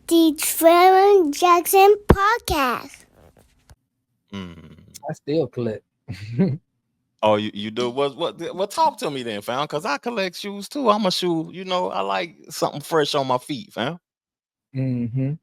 the Trevor Jackson podcast. I still collect. Oh, you do? What? Talk to me then, fam. Cause I collect shoes too. I'm a shoe. I like something fresh on my feet, fam. Mm-hmm.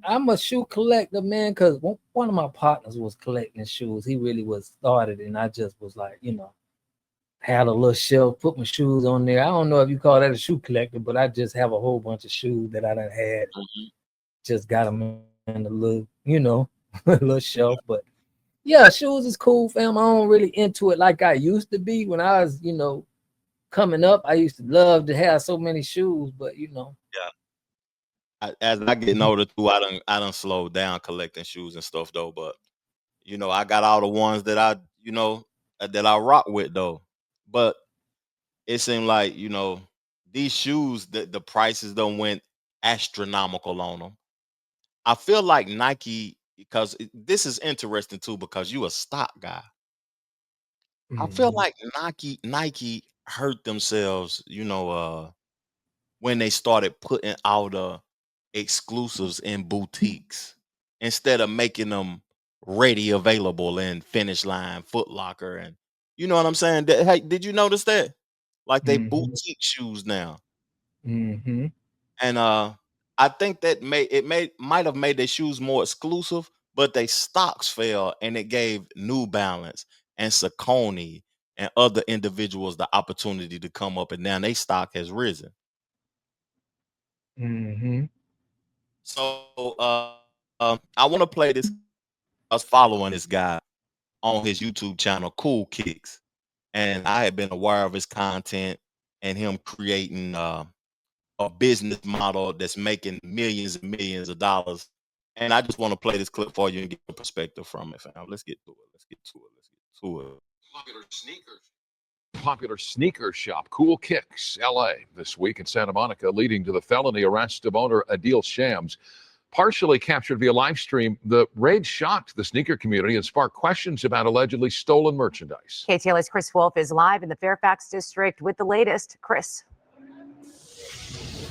I'm a shoe collector, man, because one of my partners was collecting shoes. He really was started, and I just was like, had a little shelf, put my shoes on there. I don't know if you call that a shoe collector, but I just have a whole bunch of shoes that I done had. Just got them in the little, a little shelf. But yeah, shoes is cool, fam. I don't really into it like I used to be when I was, coming up. I used to love to have so many shoes, but Yeah. As I get older too, I done slowed down collecting shoes and stuff though. But I got all the ones that that I rock with though. But it seemed like these shoes, the prices don't went astronomical on them. I feel like Nike, because this is interesting too, because you a stock guy. I feel like Nike hurt themselves, when they started putting out exclusives in boutiques instead of making them ready available in Finish Line, Foot Locker, and you know what I'm saying? Hey, did you notice that? Like they boutique shoes now. Mm-hmm. And I think that might have made their shoes more exclusive, but their stocks fell, and it gave New Balance and Saucony and other individuals the opportunity to come up, and now their stock has risen. Mm-hmm. So I want to play this. I was following this guy on his YouTube channel, CoolKicks, and I had been aware of his content and him creating a business model that's making millions and millions of dollars. And I just want to play this clip for you and get a perspective from it, fam. Let's get to it. Let's get to it. Popular sneaker shop, CoolKicks, LA, this week in Santa Monica, leading to the felony arrest of owner Adeel Shams. Partially captured via live stream, the raid shocked the sneaker community and sparked questions about allegedly stolen merchandise. KTLA's Chris Wolf is live in the Fairfax district with the latest. Chris.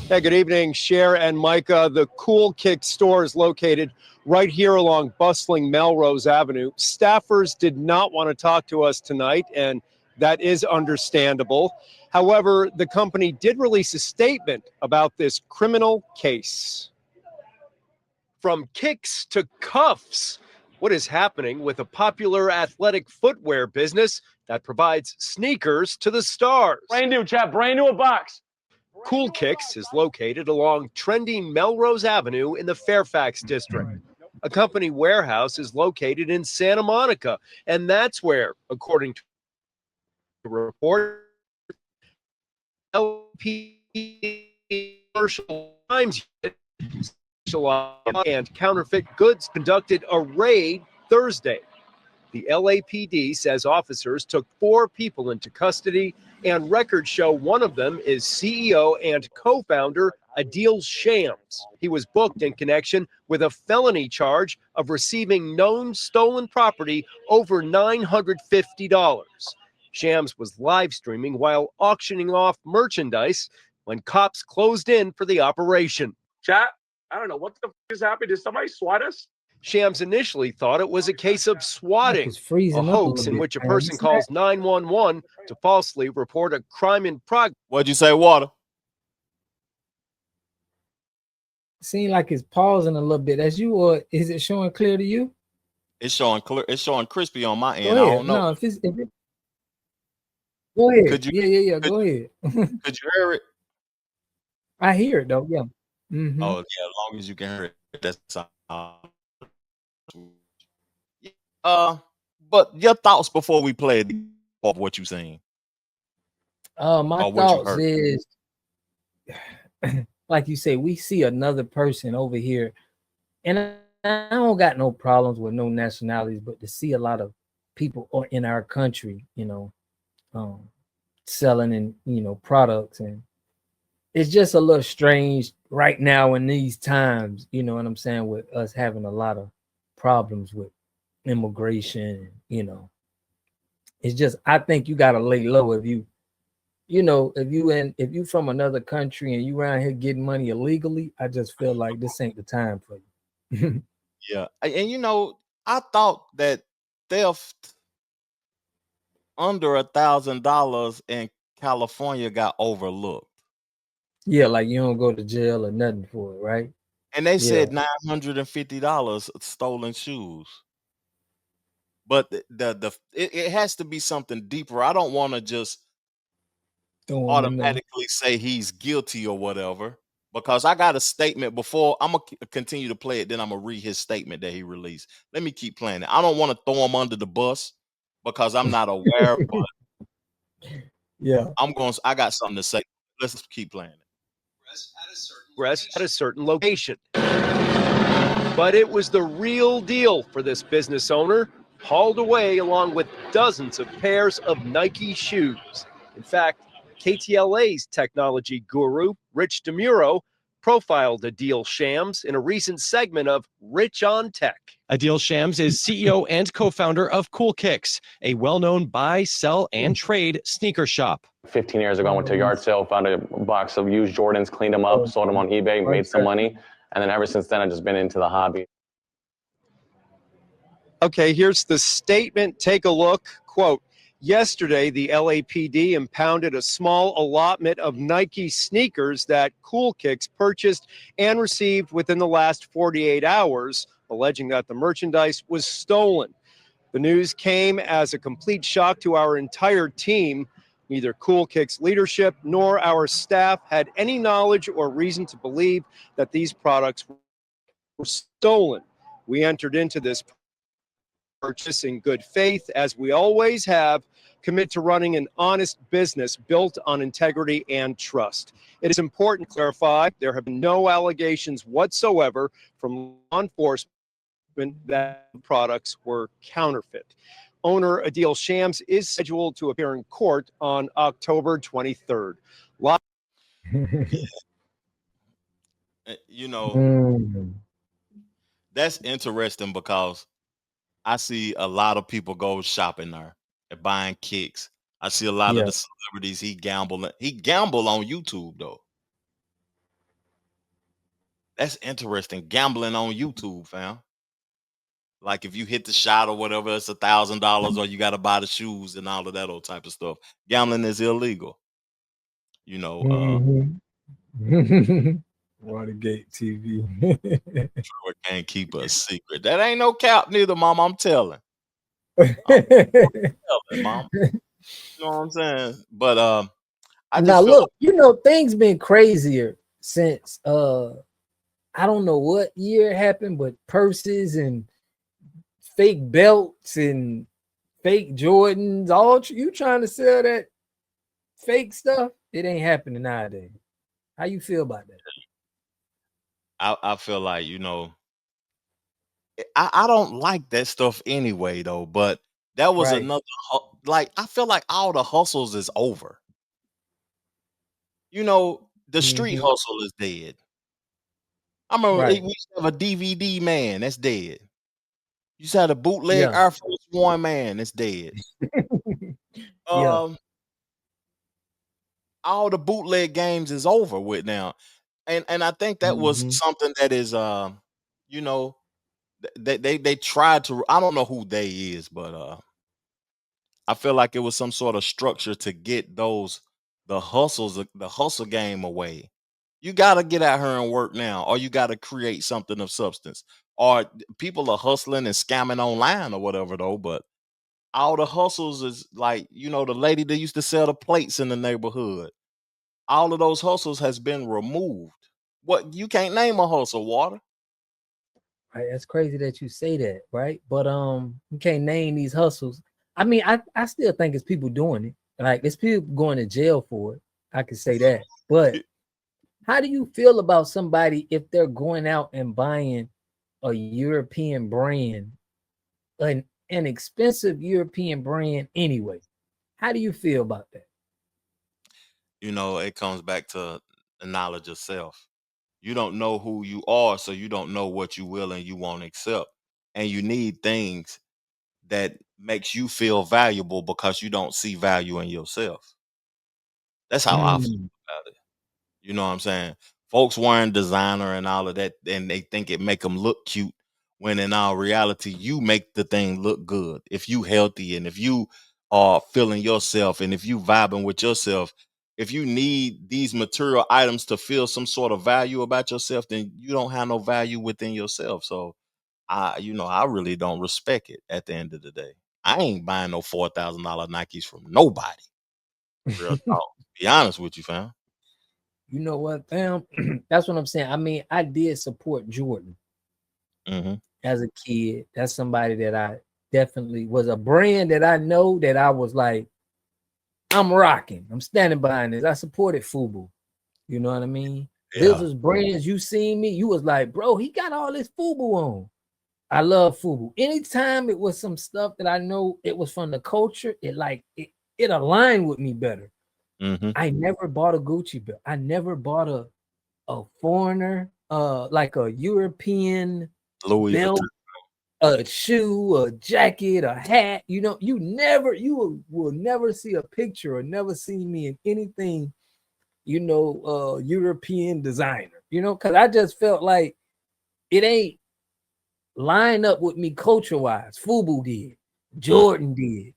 Hey, good evening, Cher and Micah. The CoolKicks store is located right here along bustling Melrose Avenue. Staffers did not want to talk to us tonight, and that is understandable. However, the company did release a statement about this criminal case. From kicks to cuffs, what is happening with a popular athletic footwear business that provides sneakers to the stars? Brand new, chat, brand new box. CoolKicks is located along trendy Melrose Avenue in the Fairfax district. A company warehouse is located in Santa Monica, and that's where, according to the report, LP Commercial Times and counterfeit goods conducted a raid Thursday. The LAPD says officers took 4 people into custody, and records show one of them is CEO and co-founder Adeel Shams. He was booked in connection with a felony charge of receiving known stolen property over $950. Shams was live streaming while auctioning off merchandise when cops closed in for the operation. Chat, I don't know what the f is happening. Did somebody swat us? Shams initially thought it was a case of swatting, a a hoax in which a person calls 911 to falsely report a crime in progress. What'd you say, Water? Seems like it's pausing a little bit. As you, or is it showing clear to you? It's showing clear. It's showing crispy on my end. Go ahead. I don't know. No, if it, go ahead. Could you? Yeah. Go ahead. Could you hear it? I hear it though. Yeah. Mm-hmm. Oh yeah, as long as you can hear it, that's but your thoughts before we play of what you saying? My thoughts is, like you say, we see another person over here, and I don't got no problems with no nationalities, but to see a lot of people in our country, selling and products, and it's just a little strange right now in these times. You know what I'm saying? With us having a lot of problems with immigration, it's just, I think you got to lay low if you you know, if you from another country and you around here getting money illegally, I just feel like this ain't the time for you. Yeah. And you know, I thought that theft under $1,000 in California got overlooked. Yeah, like you don't go to jail or nothing for it, right? And they Yeah. said $950 stolen shoes. But it has to be something deeper. I don't want to just Throw 'em in there. automatically say he's guilty or whatever, because I got a statement before. I'm gonna continue to play it, then I'm gonna read his statement that he released. Let me keep playing it. I don't want to throw him under the bus because I'm not aware, but Yeah. I got something to say. Let's keep playing it. Rest at a certain location. But it was the real deal for this business owner, hauled away along with dozens of pairs of Nike shoes. In fact, KTLA's technology guru, Rich DeMuro, profiled Adeel Shams in a recent segment of Rich on Tech. Adeel Shams is CEO and co-founder of CoolKicks, a well-known buy, sell, and trade sneaker shop. 15 years ago, I went to a yard sale, found a box of used Jordans, cleaned them up, sold them on eBay, made some money. And then ever since then, I've just been into the hobby. Okay, here's the statement. Take a look. Quote, yesterday, the LAPD impounded a small allotment of Nike sneakers that CoolKicks purchased and received within the last 48 hours, alleging that the merchandise was stolen. The news came as a complete shock to our entire team. Neither CoolKicks leadership nor our staff had any knowledge or reason to believe that these products were stolen. We entered into this purchase in good faith, as we always have, commit to running an honest business built on integrity and trust. It is important to clarify there have been no allegations whatsoever from law enforcement that products were counterfeit. Owner Adeel Shams is scheduled to appear in court on October 23rd. You know, Mm. that's interesting because I see a lot of people go shopping there and buying kicks. I see a lot of Yeah. the celebrities. He gamble on YouTube though. That's interesting. Gambling on YouTube, fam. Like if you hit the shot or whatever, it's $1,000, or you got to buy the shoes and all of that old type of stuff. Gambling is illegal. You know, Mhm. Watergate TV. Trevor can't keep a secret. That ain't no cap, neither, mom. I'm telling. I'm telling, mom. You know what I'm saying? But I Now just feel look, you know, things been crazier since I don't know what year it happened, but purses and fake belts and fake Jordans, all you trying to sell that fake stuff, it ain't happening nowadays. How you feel about that? I feel like, you know, I don't like that stuff anyway though, but that was Right. another like I feel like all the hustles is over. You know, the street Mhm. hustle is dead. I remember we Right. used to have a DVD man, that's dead. You used to have a bootleg Yeah. Air Force One man, that's dead. Yeah. Um, all the bootleg games is over with now. And I think that was Mhm. something that is you know, they tried to, I don't know who they is, but I feel like it was some sort of structure to get the hustle game away. You got to get out here and work now, or you got to create something of substance. Or people are hustling and scamming online or whatever though, but all the hustles is like, you know, the lady that used to sell the plates in the neighborhood. All of those hustles has been removed. What, you can't name a hustle, water. Right. That's crazy that you say that, right? But you can't name these hustles. I mean, I still think it's people doing it. Like it's people going to jail for it. I can say that. But how do you feel about somebody if they're going out and buying a European brand, an expensive European brand anyway? How do you feel about that? You know, it comes back to the knowledge of self. You don't know who you are, so you don't know what you will and you won't accept. And you need things that makes you feel valuable because you don't see value in yourself. That's how I feel Mm. about it. You know what I'm saying? Folks wearing designer and all of that, and they think it make them look cute, when in all reality, you make the thing look good. If you healthy and if you are feeling yourself and if you vibing with yourself, if you need these material items to feel some sort of value about yourself, then you don't have no value within yourself. So I really don't respect it at the end of the day. I ain't buying no $4,000 Nikes from nobody. Real talk. Be honest with you, fam. You know what, fam? That's what I'm saying. I mean, I did support Jordan Mm-hmm. as a kid. That's somebody that I definitely was a brand that I know that I was like, I'm rocking. I'm standing behind this. I supported FUBU. You know what I mean? This Yeah. was brands. You seen me, you was like, bro, he got all this FUBU on. I love FUBU. Anytime it was some stuff that I know it was from the culture, it aligned with me better. Mm-hmm. I never bought a Gucci belt. I never bought a foreigner, like a European Louis belt, Vuitton. a shoe, a jacket, a hat. You know, you will never see a picture or never see me in anything, European designer, because I just felt like it ain't line up with me culture-wise. FUBU did, Jordan did.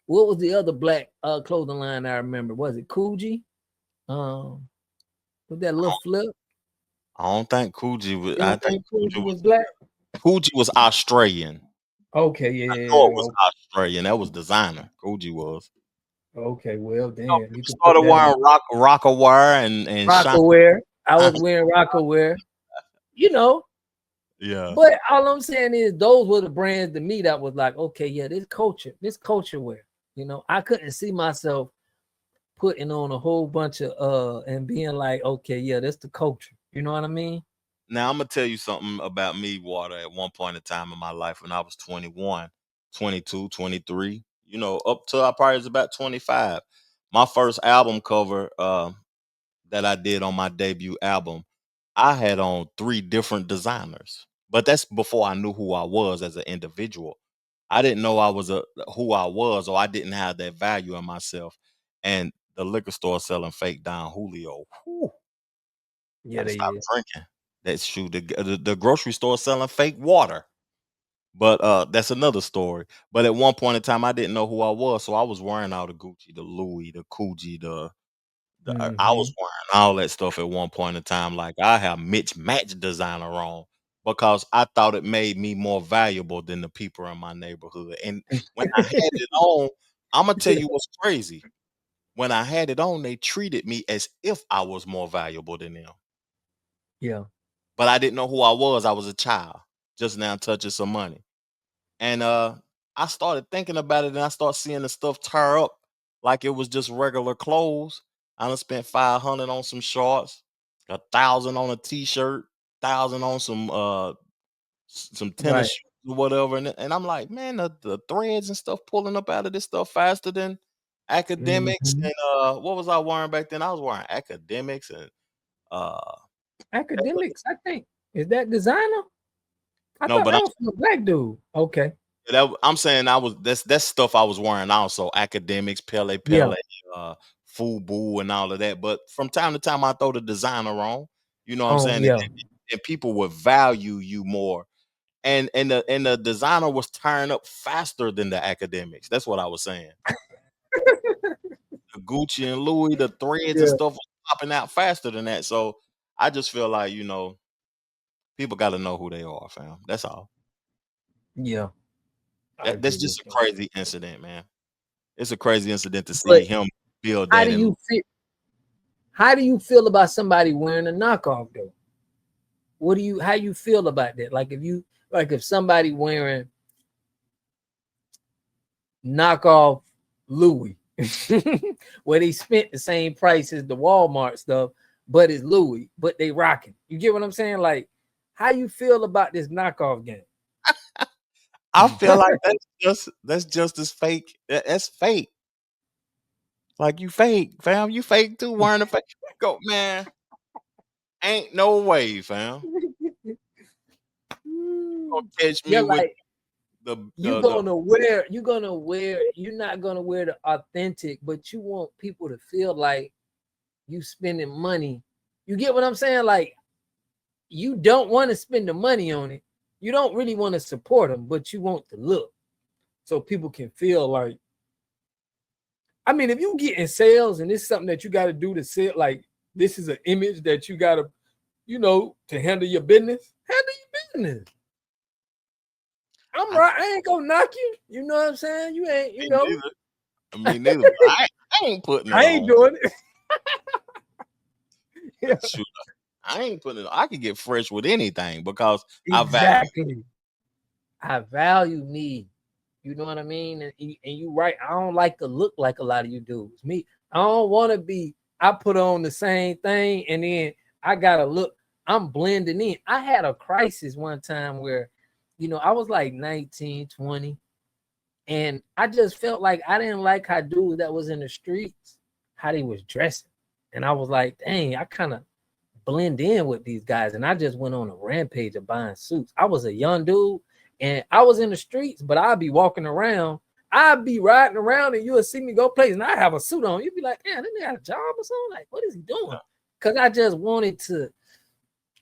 What was the other black clothing line I remember? Was it Coogee? With that little flip? I don't think Coogee was. You I don't think think Coogee was black? Coogee was Australian. Okay, I know it yeah. was Australian. That was designer. Coogee was. Okay, well, You know, damn, you people can put started that on. wearing Rockaware and shine. Rockaware. I was wearing Rockaware, Yeah. but all I'm saying is those were the brands to me that was like, okay, yeah, this culture wear. I couldn't see myself putting on a whole bunch of and being like, okay, yeah, that's the culture. You know what I mean? Now I'm gonna tell you something about me, Water. At one point in time in my life, when I was 21, 22, 23, up till I probably was about 25. My first album cover that I did on my debut album, I had on 3 different designers. But that's before I knew who I was as an individual. I didn't know I was who I was, or I didn't have that value in myself. And the liquor store selling fake Don Julio. Whew, Yeah, gotta they stop is. drinking. That's true. The grocery store selling fake water. But that's another story. But at one point in time, I didn't know who I was, so I was wearing all the Gucci, the Louis, the Coogee, I was wearing all that stuff at one point in time. Like I have Mitch Match designer on because I thought it made me more valuable than the people in my neighborhood. And when I had it on, I'm gonna tell you what's crazy. When I had it on, they treated me as if I was more valuable than them. Yeah. But I didn't know who I was. I was a child, just now touching some money. And I started thinking about it and I started seeing the stuff tear up like it was just regular clothes. I done spent 500 on some shorts, 1,000 on a t-shirt, 1,000 on some tennis Right. shoes or whatever. And I'm like, man, the threads and stuff pulling up out of this stuff faster than academics. Mhm. And what was I wearing back then? I was wearing academics and uh Academics, I think. Is that designer? I no, thought but that was from a black dude. Okay. I'm saying that's stuff I was wearing also, academics, Pele Yeah. Pele, uh, Fubu and all of that. But from time to time I throw the designer on, you know what I'm saying? Yeah. And people would value you more. And the designer was tearing up faster than the academics. That's what I was saying. The Gucci and Louis, the threads and Yeah. stuff was popping out faster than that. So I just feel like, people gotta know who they are, fam. That's all. Yeah. I That's agree with just a you. crazy incident, man. It's a crazy incident to see But him build how that do in. you feel? How do you feel about somebody wearing a knockoff though? How you feel about that? If somebody wearing knockoff Louis, where they spent the same price as the Walmart stuff, but it's Louis, but they rocking. You get what I'm saying? Like, how you feel about this knockoff game? I feel like that's just as fake. That's fake. Like you fake, fam. You fake too, wearing a fake. Go, man. Ain't no way, fam. You gonna catch Yeah, me with like you're not gonna wear the authentic, but you want people to feel like you spending money. You get what I'm saying? Like, you don't want to spend the money on it. You don't really want to support them, but you want the look, so people can feel like. I mean, if you get in sales and it's something that you got to do to sell, like this is an image that you got to, to handle your business. Handle your business. I'm right. I ain't gonna knock you. You know what I'm saying? You ain't. I mean, neither. I ain't putting it. I ain't doing it. Yeah. Shoot, I ain't putting it. I can get fresh with anything because exactly. I value me. You know what I mean? And you right. I don't like to look like a lot of you dudes. Me, I don't want to be. I put on the same thing and then I gotta look. I'm blending in. I had a crisis one time where, I was like 19, 20, and I just felt like I didn't like how dudes that was in the streets, how they was dressing. And I was like, dang, I kind of blend in with these guys. And I just went on a rampage of buying suits. I was a young dude and I was in the streets, but I'd be walking around. I'd be riding around and you'll see me go places and I have a suit on. You'd be like, damn, didn't they got a job or something? Like, what is he doing? Because I just wanted to,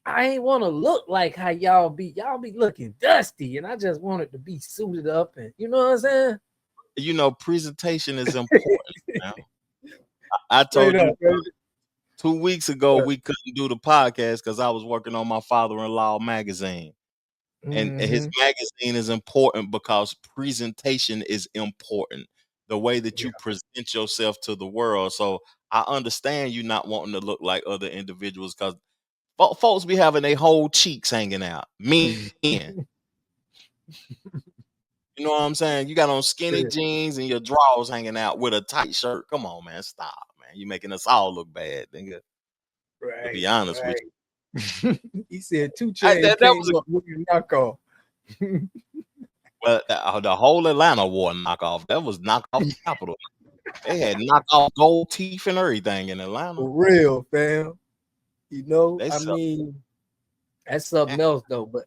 I ain't want to look like how y'all be looking dusty. And I just wanted to be suited up and you know what I'm saying? Presentation is important. I told you 2 weeks ago we couldn't do the podcast because I was working on my father-in-law magazine. And his magazine is important because presentation is important. The way that you present yourself to the world. So I understand you not wanting to look like other individuals because folks be having their whole cheeks hanging out. Men. You know what I'm saying? You got on skinny jeans and your drawers hanging out with a tight shirt. Come on, man. Stop, man. You making us all look bad, nigga. Right. To be honest with you. He said 2 Chainz that was a knockoff. Well, the whole Atlanta wore a knockoff. That was knockoff capital. They had knockoff gold teeth and everything in Atlanta. For real, fam. That's something else though. But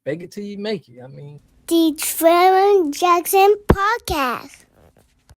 fake it till you make it. The Trevor Jackson Podcast.